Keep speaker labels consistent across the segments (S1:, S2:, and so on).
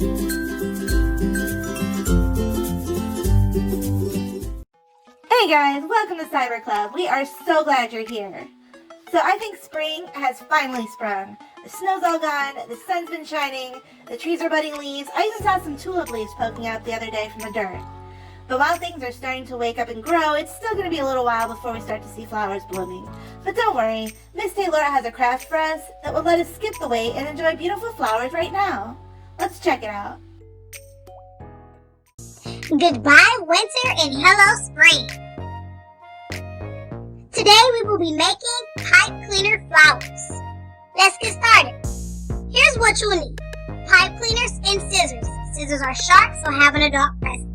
S1: Hey guys, welcome to Cyber Club. We are so glad you're here. So I think spring has finally sprung. The snow's all gone, the sun's been shining, the trees are budding leaves. I even saw some tulip leaves poking out the other day from the dirt. But while things are starting to wake up and grow, it's still going to be a little while before we start to see flowers blooming. But don't worry, Miss Taylor has a craft for us that will let us skip the wait and enjoy beautiful flowers right now. Let's check it out.
S2: Goodbye winter and hello spring. Today we will be making pipe cleaner flowers. Let's get started. Here's what you will need. Pipe cleaners and scissors. Scissors are sharp, so have an adult present.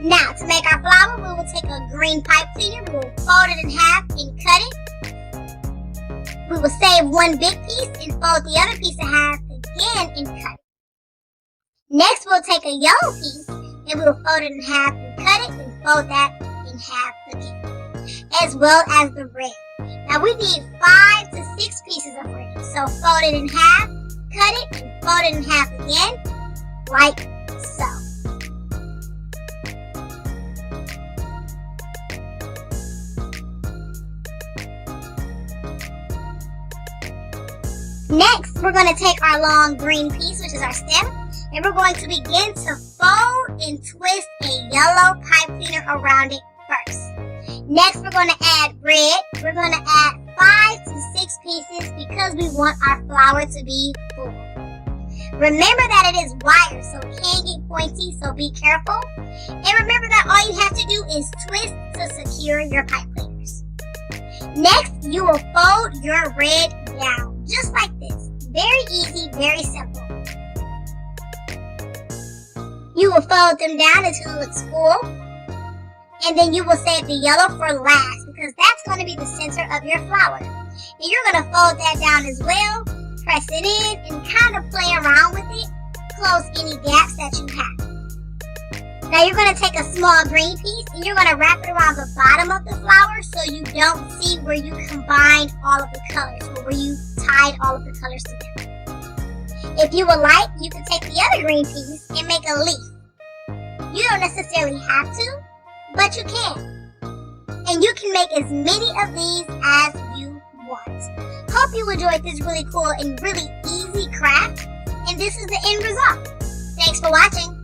S2: Now, to make our flower, we will take a green pipe cleaner, we will fold it in half and cut it. We will save one big piece and fold the other piece in half again and cut it. Next, we'll take a yellow piece and we will fold it in half and cut it and fold that in half again, as well as the red. Now we need 5 to 6 pieces of red. So fold it in half, cut it, and fold it in half again, like so. Next, we're going to take our long green piece, which is our stem, and we're going to begin to fold and twist a yellow pipe cleaner around it first. Next, we're going to add red. We're going to add 5 to 6 pieces because we want our flower to be full. Remember that it is wire, so it can get pointy, so be careful. And remember that all you have to do is twist to secure your pipe cleaners. Next, you will fold your red down, just like this. Very easy, very simple. You will fold them down until it looks full. And then you will save the yellow for last because that's going to be the center of your flower. And you're going to fold that down as well, press it in, and kind of play around with it, close any gaps that you have. Now you're going to take a small green piece and you're going to wrap it around the bottom of the flower so you don't see where you combined all of the colors or where you tied all of the colors together. If you would like, you can take the other green piece and make a leaf. You don't necessarily have to, but you can. And you can make as many of these as you want. Hope you enjoyed this really cool and really easy craft. And this is the end result. Thanks for watching.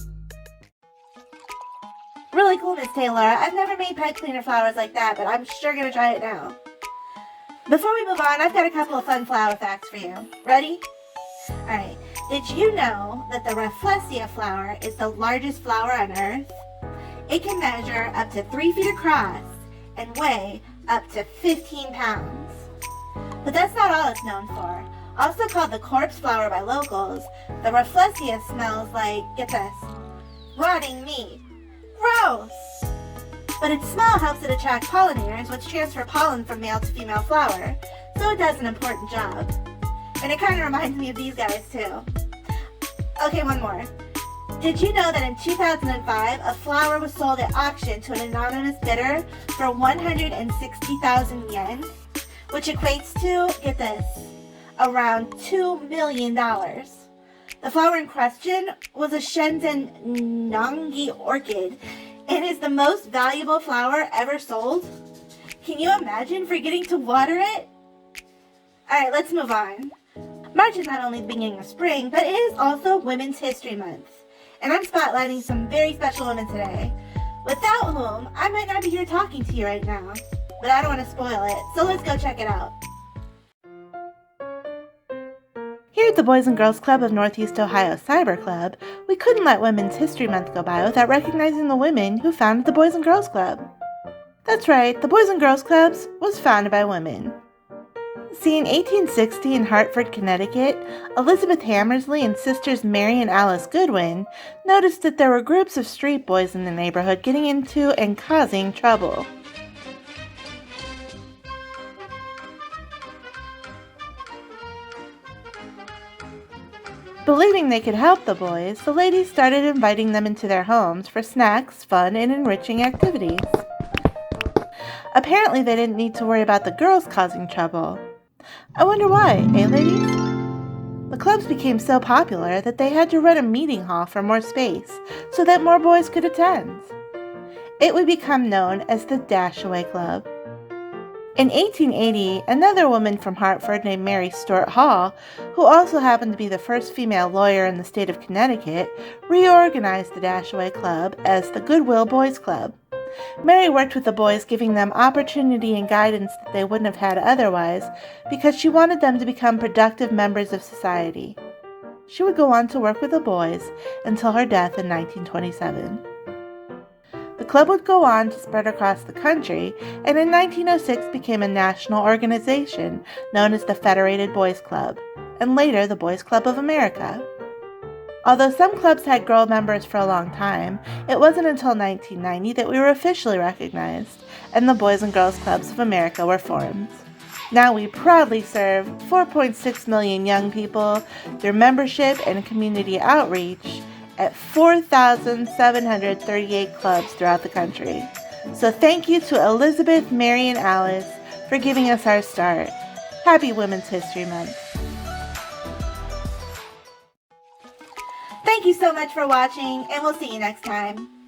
S1: Really cool, Miss Taylor. I've never made pipe cleaner flowers like that, but I'm sure going to try it now. Before we move on, I've got a couple of fun flower facts for you. Ready? Alright. Did you know that the Rafflesia flower is the largest flower on Earth? It can measure up to 3 feet across and weigh up to 15 pounds. But that's not all it's known for. Also called the corpse flower by locals, the Rafflesia smells like, get this, rotting meat. Gross! But its smell helps it attract pollinators, which transfer pollen from male to female flower, so it does an important job. And it kind of reminds me of these guys too. Okay, one more. Did you know that in 2005, a flower was sold at auction to an anonymous bidder for 160,000 yen, which equates to, get this, around $2 million. The flower in question was a Shenzhen Nangi orchid and is the most valuable flower ever sold. Can you imagine forgetting to water it? Alright, let's move on. March is not only the beginning of spring, but it is also Women's History Month. And I'm spotlighting some very special women today, without whom I might not be here talking to you right now. But I don't want to spoil it, so let's go check it out. Here at the Boys and Girls Club of Northeast Ohio Cyber Club, we couldn't let Women's History Month go by without recognizing the women who founded the Boys and Girls Club. That's right, the Boys and Girls Clubs was founded by women. See, in 1860 in Hartford, Connecticut, Elizabeth Hammersley and sisters Mary and Alice Goodwin noticed that there were groups of street boys in the neighborhood getting into and causing trouble. Believing they could help the boys, the ladies started inviting them into their homes for snacks, fun, and enriching activities. Apparently, they didn't need to worry about the girls causing trouble. I wonder why, eh, ladies? The clubs became so popular that they had to rent a meeting hall for more space so that more boys could attend. It would become known as the Dashaway Club. In 1880, another woman from Hartford named Mary Stuart Hall, who also happened to be the first female lawyer in the state of Connecticut, reorganized the Dashaway Club as the Goodwill Boys Club. Mary worked with the boys, giving them opportunity and guidance that they wouldn't have had otherwise, because she wanted them to become productive members of society. She would go on to work with the boys until her death in 1927. The club would go on to spread across the country, and in 1906 became a national organization known as the Federated Boys Club, and later the Boys Club of America. Although some clubs had girl members for a long time, it wasn't until 1990 that we were officially recognized, and the Boys and Girls Clubs of America were formed. Now we proudly serve 4.6 million young people through membership and community outreach at 4,738 clubs throughout the country. So thank you to Elizabeth, Mary, and Alice for giving us our start. Happy Women's History Month. Thank you so much for watching, and we'll see you next time.